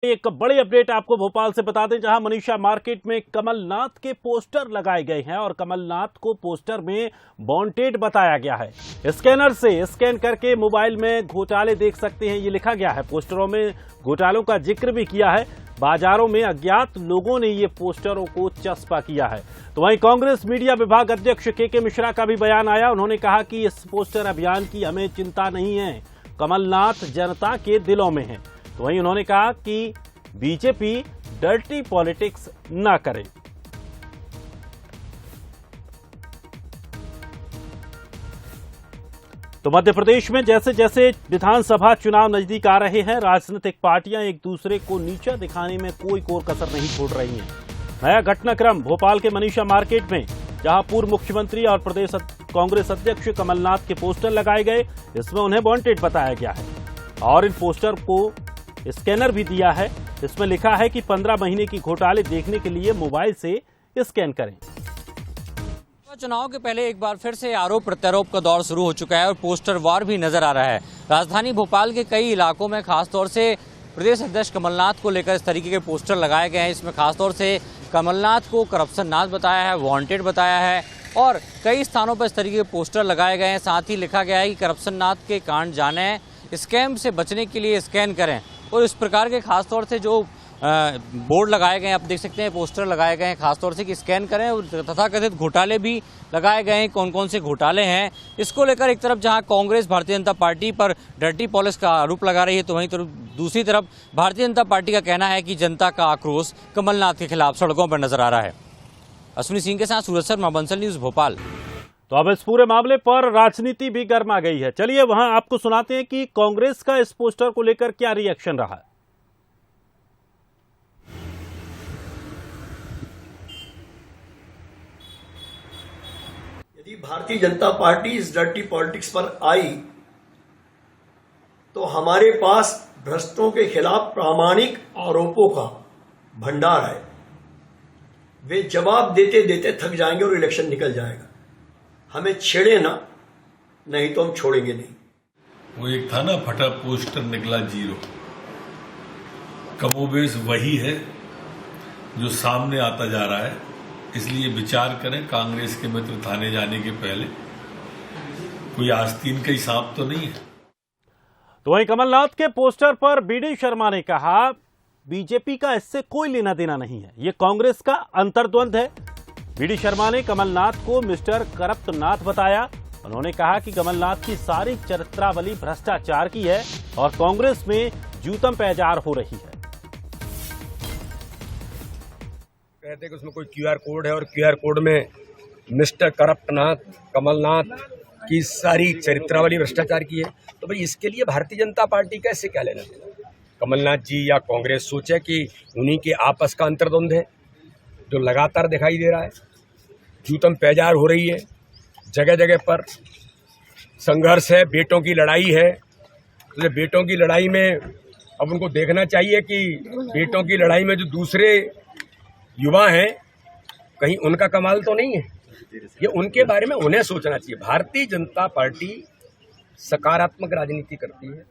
एक बड़ी अपडेट आपको भोपाल से बता दें, जहां मनीषा मार्केट में कमलनाथ के पोस्टर लगाए गए हैं और कमलनाथ को पोस्टर में वांटेड बताया गया है। स्कैनर से स्कैन करके मोबाइल में घोटाले देख सकते हैं, ये लिखा गया है। पोस्टरों में घोटालों का जिक्र भी किया है। बाजारों में अज्ञात लोगों ने ये पोस्टरों को चस्पा किया है। तो वहीं कांग्रेस मीडिया विभाग अध्यक्ष के मिश्रा का भी बयान आया। उन्होंने कहा कि इस पोस्टर अभियान की हमें चिंता नहीं है, कमलनाथ जनता के दिलों में है। तो वहीं उन्होंने कहा कि बीजेपी डर्टी पॉलिटिक्स ना करे। तो मध्य प्रदेश में जैसे जैसे विधानसभा चुनाव नजदीक आ रहे हैं, राजनीतिक पार्टियां एक दूसरे को नीचा दिखाने में कोई कोर कसर नहीं छोड़ रही हैं। नया घटनाक्रम भोपाल के मनीषा मार्केट में, जहां पूर्व मुख्यमंत्री और प्रदेश कांग्रेस अध्यक्ष कमलनाथ के पोस्टर लगाए गए। इसमें उन्हें वांटेड बताया गया है और इन पोस्टर को स्कैनर भी दिया है। इसमें लिखा है कि 15 महीने की घोटाले देखने के लिए मोबाइल से स्कैन करें। चुनाव के पहले एक बार फिर से आरोप प्रत्यारोप का दौर शुरू हो चुका है और पोस्टर वार भी नजर आ रहा है। राजधानी भोपाल के कई इलाकों में खासतौर से प्रदेश अध्यक्ष कमलनाथ को लेकर इस तरीके के पोस्टर लगाए गए हैं। इसमें खासतौर से कमलनाथ को करप्शन नाथ बताया है, वांटेड बताया है और कई स्थानों पर इस तरीके के पोस्टर लगाए गए हैं। साथ ही लिखा गया है कि करप्शन नाथ के कांड जाने, स्कैम से बचने के लिए स्कैन करें। और इस प्रकार के खासतौर से जो बोर्ड लगाए गए हैं, आप देख सकते हैं पोस्टर लगाए गए हैं खासतौर से कि स्कैन करें। और तथाकथित घोटाले भी लगाए गए हैं। कौन कौन से घोटाले हैं इसको लेकर एक तरफ जहां कांग्रेस भारतीय जनता पार्टी पर डर्टी पॉलिटिक्स का आरोप लगा रही है, तो वहीं दूसरी तरफ भारतीय जनता पार्टी का कहना है कि जनता का आक्रोश कमलनाथ के खिलाफ सड़कों पर नजर आ रहा है। अश्विनी सिंह के साथ सूरज शर्मा, बंसल न्यूज भोपाल। तो अब इस पूरे मामले पर राजनीति भी गर्मा गई है। चलिए वहां आपको सुनाते हैं कि कांग्रेस का इस पोस्टर को लेकर क्या रिएक्शन रहा है। यदि भारतीय जनता पार्टी इस डर्टी पॉलिटिक्स पर आई तो हमारे पास भ्रष्टों के खिलाफ प्रामाणिक आरोपों का भंडार है। वे जवाब देते देते थक जाएंगे और इलेक्शन निकल जाएगा। हमें छेड़े ना, नहीं तो हम छोड़ेंगे नहीं। वो एक था ना, फटा पोस्टर निकला जीरो। कमोबेश वही है जो सामने आता जा रहा है। इसलिए विचार करें, कांग्रेस के मित्र थाने जाने के पहले कोई आस्तीन का ही सांप तो नहीं है। तो वहीं कमलनाथ के पोस्टर पर बीडी शर्मा ने कहा, बीजेपी का इससे कोई लेना देना नहीं है, ये कांग्रेस का अंतर्द्वंद है। बीडी शर्मा ने कमलनाथ को मिस्टर करप्ट नाथ बताया। उन्होंने कहा कि कमलनाथ की सारी चरित्रावली भ्रष्टाचार की है और कांग्रेस में जूतम पैजार हो रही है। कहते कि उसमें कोई क्यूआर कोड है और क्यूआर कोड में मिस्टर करप्ट नाथ, कमलनाथ की सारी चरित्रावली भ्रष्टाचार की है। तो भाई इसके लिए भारतीय जनता पार्टी का इससे क्या लेना देना? कमलनाथ जी या कांग्रेस सोचे कि उन्हीं के आपस का अंतर्द्वंद है जो लगातार दिखाई दे रहा है। जूतम पैजार हो रही है, जगह जगह पर संघर्ष है, बेटों की लड़ाई है। तो बेटों की लड़ाई में अब उनको देखना चाहिए कि बेटों की लड़ाई में जो दूसरे युवा हैं, कहीं उनका कमाल तो नहीं है। ये उनके बारे में उन्हें सोचना चाहिए। भारतीय जनता पार्टी सकारात्मक राजनीति करती है।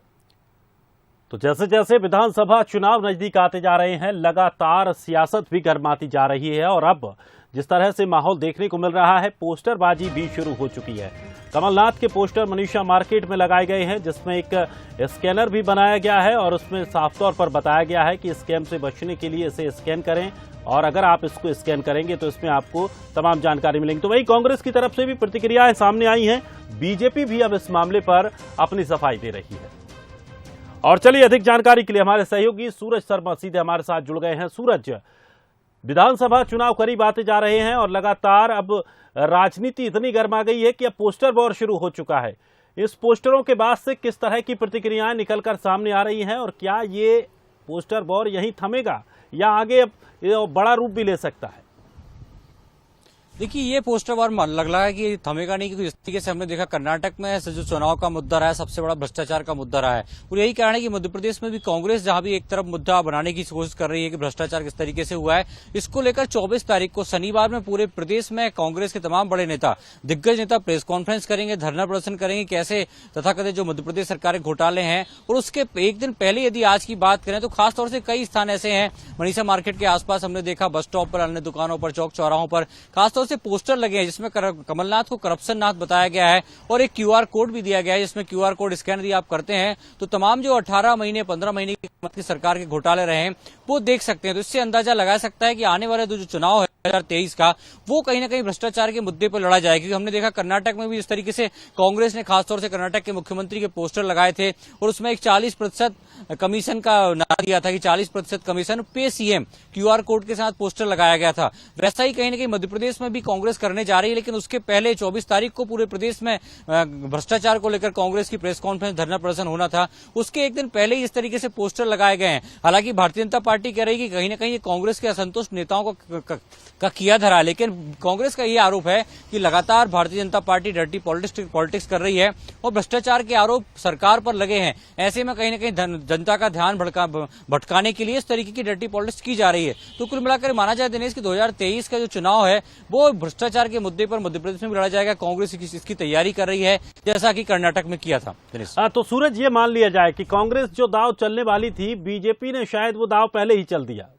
तो जैसे जैसे विधानसभा चुनाव नजदीक आते जा रहे हैं, लगातार सियासत भी गर्माती जा रही है और अब जिस तरह से माहौल देखने को मिल रहा है, पोस्टरबाजी भी शुरू हो चुकी है। कमलनाथ के पोस्टर मनीषा मार्केट में लगाए गए हैं, जिसमें एक स्कैनर भी बनाया गया है और उसमें साफ तौर पर बताया गया है कि स्कैम से बचने के लिए इसे स्कैन करें और अगर आप इसको स्कैन करेंगे तो इसमें आपको तमाम जानकारी मिलेंगी। तो वही कांग्रेस की तरफ से भी प्रतिक्रियाएं सामने आई हैं। बीजेपी भी अब इस मामले पर अपनी सफाई दे रही है। और चलिए अधिक जानकारी के लिए हमारे सहयोगी सूरज शर्मा सीधे हमारे साथ जुड़ गए हैं। सूरज, विधानसभा चुनाव करीब आते जा रहे हैं और लगातार अब राजनीति इतनी गर्मा गई है कि अब पोस्टर वॉर शुरू हो चुका है। इस पोस्टरों के बाद से किस तरह की प्रतिक्रियाएं निकलकर सामने आ रही हैं और क्या ये पोस्टर वॉर यहीं थमेगा या आगे अब बड़ा रूप भी ले सकता है? देखिए ये पोस्टर वार लग रहा है कि थमेगा नहीं, क्योंकि इस तरीके से हमने देखा कर्नाटक में जो चुनाव का मुद्दा रहा है सबसे बड़ा भ्रष्टाचार का मुद्दा रहा है, और यही कारण है कि मध्य प्रदेश में भी कांग्रेस जहां भी एक तरफ मुद्दा बनाने की कोशिश कर रही है कि भ्रष्टाचार किस तरीके से हुआ है, इसको लेकर 24 तारीख को शनिवार में पूरे प्रदेश में कांग्रेस के तमाम बड़े नेता, दिग्गज नेता प्रेस कॉन्फ्रेंस करेंगे, धरना प्रदर्शन करेंगे, कैसे तथाकथित जो मध्य प्रदेश सरकार के घोटाले हैं। और उसके एक दिन पहले यदि आज की बात करें तो खासतौर से कई स्थान ऐसे हैं, मनीषा मार्केट के आसपास हमने देखा, बस स्टॉप पर, अन्य दुकानों पर, चौक चौराहों पर खासतौर से पोस्टर लगे हैं जिसमें कमलनाथ को करप्शन नाथ बताया गया है, और एक क्यूआर कोड भी दिया गया है जिसमें क्यूआर कोड स्कैन यदि आप करते हैं तो तमाम जो 18 महीने 15 महीने की सरकार के घोटाले रहे हैं वो देख सकते हैं। तो इससे अंदाजा लगा सकता है कि आने वाले जो चुनाव है 2023 का, वो कहीं ना कहीं भ्रष्टाचार के मुद्दे पर लड़ा जाएगा। क्योंकि हमने देखा कर्नाटक में भी इस तरीके से कांग्रेस ने खासतौर से कर्नाटक के मुख्यमंत्री के पोस्टर लगाए थे और उसमें एक 40% कमीशन का नारा दिया था कि 40% कमीशन पे सीएम क्यूआर कोड के साथ पोस्टर लगाया गया था। वैसा ही कहीं ना कहीं मध्य प्रदेश में भी कांग्रेस करने जा रही है, लेकिन उसके पहले 24 तारीख को पूरे प्रदेश में भ्रष्टाचार को लेकर कांग्रेस की प्रेस कॉन्फ्रेंस, धरना प्रदर्शन होना था, उसके एक दिन पहले ही इस तरीके से पोस्टर लगाए गए हैं। हालांकि भारतीय जनता पार्टी कह रही है कि कहीं ना कहीं कांग्रेस के असंतुष्ट नेताओं का किया धरा, लेकिन कांग्रेस का यह आरोप है कि लगातार Bharatiya Janata party dirty politics कर रही है और भ्रष्टाचार के आरोप सरकार पर लगे हैं। ऐसे में कहीं ना कहीं जनता का ध्यान भटकाने के लिए इस तरीके की डर्टी पॉलिटिक्स की जा रही है। तो कुल मिलाकर माना जाए दिनेश कि 2023 का जो चुनाव है वो भ्रष्टाचार के मुद्दे पर मध्य प्रदेश में भी लड़ा जाएगा। कांग्रेस इसकी तैयारी कर रही है जैसा कि कर्नाटक में किया था। दिनेश, तो सूरज, ये मान लिया जाए कि कांग्रेस जो दाव चलने वाली थी, बीजेपी ने शायद वो दाव पहले ही चल दिया।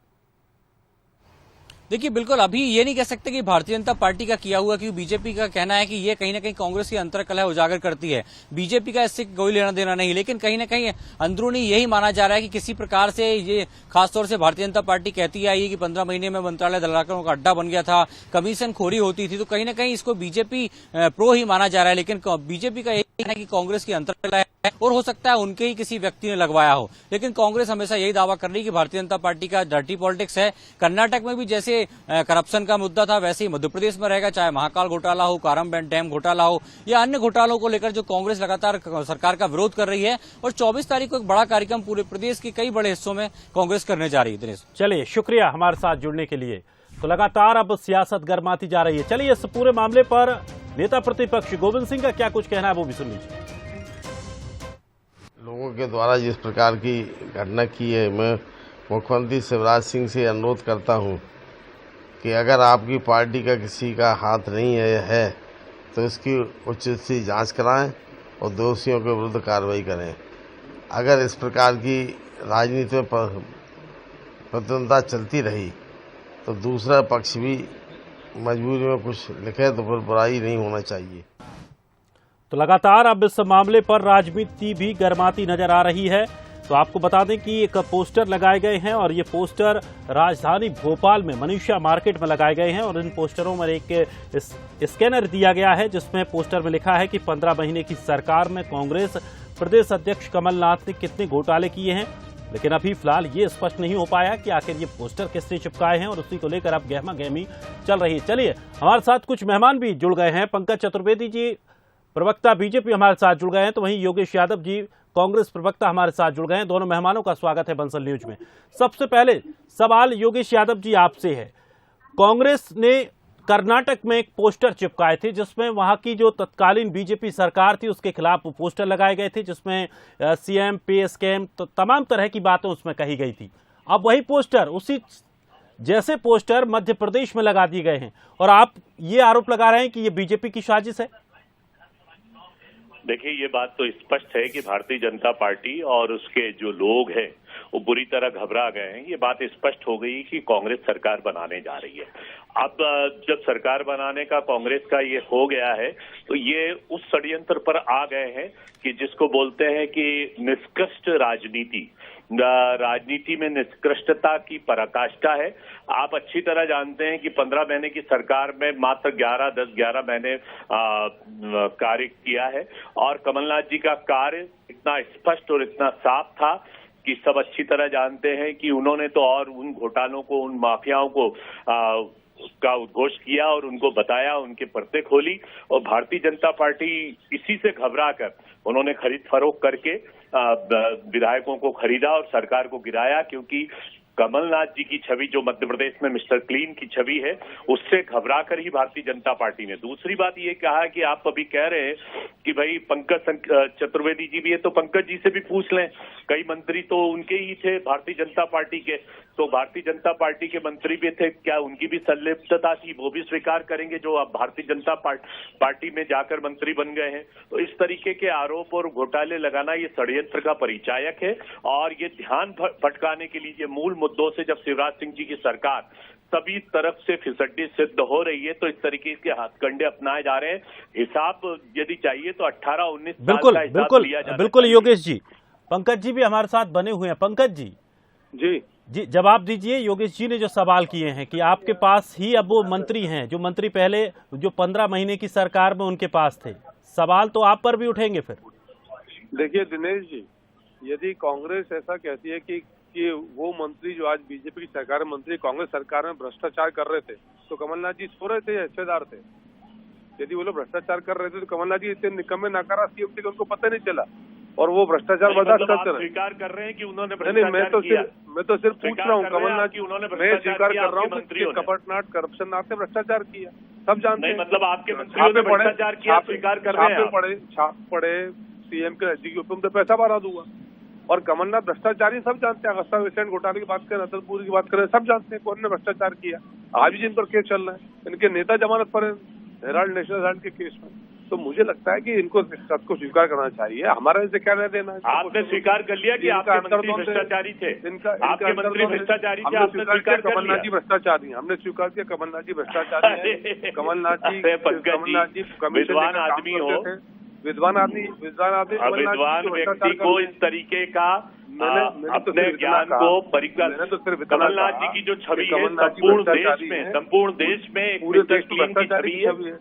देखिए बिल्कुल अभी ये नहीं कह सकते कि भारतीय जनता पार्टी का किया हुआ, क्योंकि बीजेपी का कहना है कि ये कहीं ना कहीं कांग्रेस की अंतर्कलह उजागर करती है, बीजेपी का इससे कोई लेना देना नहीं। लेकिन कहीं ना कहीं अंदरूनी यही माना जा रहा है कि किसी प्रकार से ये खासतौर से भारतीय जनता पार्टी कहती आई है कि 15 महीने में मंत्रालय दलालों का अड्डा बन गया था, कमीशन खोरी होती थी, तो कहीं ना कहीं इसको बीजेपी प्रो ही माना जा रहा है। लेकिन बीजेपी का यही कहना है कि कांग्रेस की अंतर्कलह है और हो सकता है उनके ही किसी व्यक्ति ने लगवाया हो। लेकिन कांग्रेस हमेशा यही दावा कर रही है कि भारतीय जनता पार्टी का डर्टी पॉलिटिक्स है। कर्नाटक में भी जैसे करप्शन का मुद्दा था वैसे ही मध्य प्रदेश में रहेगा, चाहे महाकाल घोटाला हो, कारम डैम घोटाला हो या अन्य घोटालों को लेकर जो कांग्रेस लगातार सरकार का विरोध कर रही है। और 24 तारीख को एक बड़ा कार्यक्रम पूरे प्रदेश के कई बड़े हिस्सों में कांग्रेस करने जा रही है। दिनेश, चलिए, शुक्रिया हमारे साथ जुड़ने के लिए। तो लगातार अब सियासत गर्माती जा रही है। चलिए, इस पूरे मामले पर नेता प्रतिपक्ष गोविंद सिंह का क्या कुछ कहना है वो भी सुन लीजिए। लोगों के द्वारा जिस प्रकार की घटना की है, मैं मुख्यमंत्री शिवराज सिंह से अनुरोध करता हूं कि अगर आपकी पार्टी का किसी का हाथ नहीं है तो इसकी उचित सी जांच कराएं और दोषियों के विरुद्ध कार्रवाई करें। अगर इस प्रकार की राजनीति में प्रतिद्वंद्विता चलती रही तो दूसरा पक्ष भी मजबूरी में कुछ लिखे तो फिर बुराई नहीं होना चाहिए। तो लगातार अब इस मामले पर राजनीति भी गर्माती नजर आ रही है। तो आपको बता दें कि एक पोस्टर लगाए गए हैं और ये पोस्टर राजधानी भोपाल में मनीषा मार्केट में लगाए गए हैं और इन पोस्टरों में एक स्कैनर दिया गया है जिसमें पोस्टर में लिखा है कि 15 महीने की सरकार में कांग्रेस प्रदेश अध्यक्ष कमलनाथ ने कितने घोटाले किए हैं। लेकिन अभी फिलहाल ये स्पष्ट नहीं हो पाया कि आखिर ये पोस्टर किसने चिपकाए हैं और उसी को लेकर अब गहमा गहमी चल रही है। चलिए, हमारे साथ कुछ मेहमान भी जुड़ गए हैं। पंकज चतुर्वेदी जी, प्रवक्ता बीजेपी, हमारे साथ जुड़ गए हैं, तो वहीं योगेश यादव जी, कांग्रेस प्रवक्ता, हमारे साथ जुड़ गए हैं। दोनों मेहमानों का स्वागत है बंसल न्यूज में। सबसे पहले सवाल योगेश यादव जी आपसे है। कांग्रेस ने कर्नाटक में एक पोस्टर चिपकाए थे जिसमें वहां की जो तत्कालीन बीजेपी सरकार थी उसके खिलाफ पोस्टर लगाए गए थे जिसमें सीएम पे स्कैम तो तमाम तरह की बातें उसमें कही गई थी। अब वही पोस्टर, उसी जैसे पोस्टर मध्य प्रदेश में लगा दिए गए हैं और आप ये आरोप लगा रहे हैं कि ये बीजेपी की साजिश है। देखिए, ये बात तो स्पष्ट है कि भारतीय जनता पार्टी और उसके जो लोग हैं वो बुरी तरह घबरा गए हैं। ये बात स्पष्ट हो गई कि कांग्रेस सरकार बनाने जा रही है। अब जब सरकार बनाने का कांग्रेस का ये हो गया है तो ये उस षड्यंत्र पर आ गए हैं कि जिसको बोलते हैं कि निष्कृष्ट राजनीति में निष्कृष्टता की पराकाष्ठा है। आप अच्छी तरह जानते हैं कि 15 महीने की सरकार में मात्र 11 महीने कार्य किया है और कमलनाथ जी का कार्य इतना स्पष्ट और इतना साफ था कि सब अच्छी तरह जानते हैं कि उन्होंने तो और उन घोटालों को, उन माफियाओं को का उद्घोष किया और उनको बताया, उनके पर्दे खोली और भारतीय जनता पार्टी इसी से घबरा कर उन्होंने खरीद फरोख्त करके विधायकों को खरीदा और सरकार को गिराया, क्योंकि कमलनाथ जी की छवि जो मध्य प्रदेश में मिस्टर क्लीन की छवि है, उससे घबरा कर ही भारतीय जनता पार्टी ने। दूसरी बात ये कहा कि आप अभी कह रहे हैं कि भाई पंकज चतुर्वेदी जी भी है, तो पंकज जी से भी पूछ लें, कई मंत्री तो उनके ही थे भारतीय जनता पार्टी के, तो भारतीय जनता पार्टी के मंत्री भी थे, क्या उनकी भी संलिप्तता थी, वो भी स्वीकार करेंगे जो अब भारतीय जनता पार्टी में जाकर मंत्री बन गए हैं। तो इस तरीके के आरोप और घोटाले लगाना ये षड्यंत्र का परिचायक है, और ये ध्यान भटकाने के लिए मूल मुद्दों से जब शिवराज सिंह जी की सरकार सभी तरफ से फिसड्डी सिद्ध हो रही है, तो इस तरीके के हथकंडे अपनाए जा रहे हैं। हिसाब यदि चाहिए तो 18-19 साल का हिसाब लिया जाना बिल्कुल चाहिए। योगेश जी, पंकज जी भी हमारे साथ बने हुए हैं। पंकज जी जी जवाब दीजिए। योगेश जी ने जो सवाल किए हैं कि आपके पास ही अब वो मंत्री हैं जो मंत्री पहले जो 15 महीने की सरकार में उनके पास थे, सवाल तो आप पर भी उठेंगे फिर। देखिए दिनेश जी, यदि कांग्रेस ऐसा कहती है कि वो मंत्री जो आज बीजेपी की सरकार में मंत्री कांग्रेस सरकार में भ्रष्टाचार कर रहे थे, तो कमलनाथ जी सो रहे थे या हिस्सेदार थे? यदि वो लोग भ्रष्टाचार कर रहे थे तो कमलनाथ जी इतने निकम्मे नाकारा सीएम थे कि उनको पता नहीं चला, और वो भ्रष्टाचार बर्दाश्त करते रहे। स्वीकार कर रहे हैं कि उन्होंने नहीं, मैं तो सिर्फ पूछ रहा हूँ कमलनाथ जी, मैं स्वीकार कर रहा हूँ कि कपटनाट करप्शननाथ ने भ्रष्टाचार किया, सब जानते हैं। मतलब आपके मंत्रियों ने भ्रष्टाचार किया, स्वीकार कर रहे हैं। छाप पड़े सीएम के नजदीकी तो पैसा बर्बाद हुआ, और कमलनाथ भ्रष्टाचारी सब जानते हैं। अगस्ता वेस्टलैंड घोटाले की बात करें, अतलपुर की बात करें, सब जानते हैं कौन ने भ्रष्टाचार किया। आज भी जिन पर केस चल रहा है, इनके नेता जमानत पर है हेराल्ड नेशनल हेराल्ड के केस में। तो मुझे लगता है कि इनको सच को स्वीकार करना चाहिए। हमारा इसे क्या देना है? आपने स्वीकार कर लिया कि आपके मंत्री भ्रष्टाचारी थे, आपके मंत्री भ्रष्टाचारी थे, आपने स्वीकार कर कमलनाथ जी भ्रष्टाचारी, हमने स्वीकार किया कमलनाथ जी भ्रष्टाचारी है। कमलनाथ जी विद्वान आदमी हो, विद्वान व्यक्ति को इस तरीके का अपने ज्ञान को कमलनाथ जी की जो छवि है संपूर्ण देश में एक मिस्टर क्लीन की छवि है।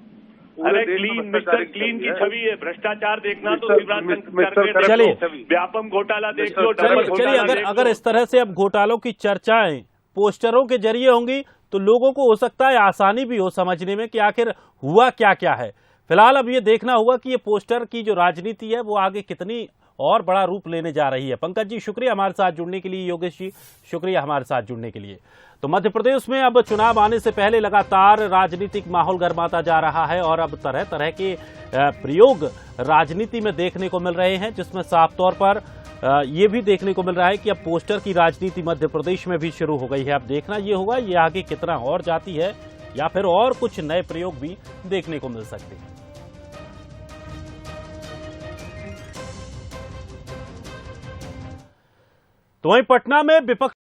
अरे मिस्टर क्लीन की छवि है। भ्रष्टाचार देखना तो शिवराज सिंह व्यापम घोटाला देख लो। चलिए, अगर इस तरह से अब घोटालों की चर्चाएं पोस्टरों के जरिए होंगी तो लोगों को हो सकता है आसानी भी हो समझने में कि आखिर हुआ क्या क्या है। फिलहाल अब ये देखना होगा कि ये पोस्टर की जो राजनीति है वो आगे कितनी और बड़ा रूप लेने जा रही है। पंकज जी शुक्रिया हमारे साथ जुड़ने के लिए, योगेश जी शुक्रिया हमारे साथ जुड़ने के लिए। तो मध्य प्रदेश में अब चुनाव आने से पहले लगातार राजनीतिक माहौल गर्माता जा रहा है, और अब तरह तरह के प्रयोग राजनीति में देखने को मिल रहे हैं, जिसमें साफ तौर पर ये भी देखने को मिल रहा है कि अब पोस्टर की राजनीति मध्य प्रदेश में भी शुरू हो गई है। अब देखना ये होगा ये आगे कितना और जाती है, या फिर और कुछ नए प्रयोग भी देखने को मिल सकते हैं। तो वहीं पटना में विपक्ष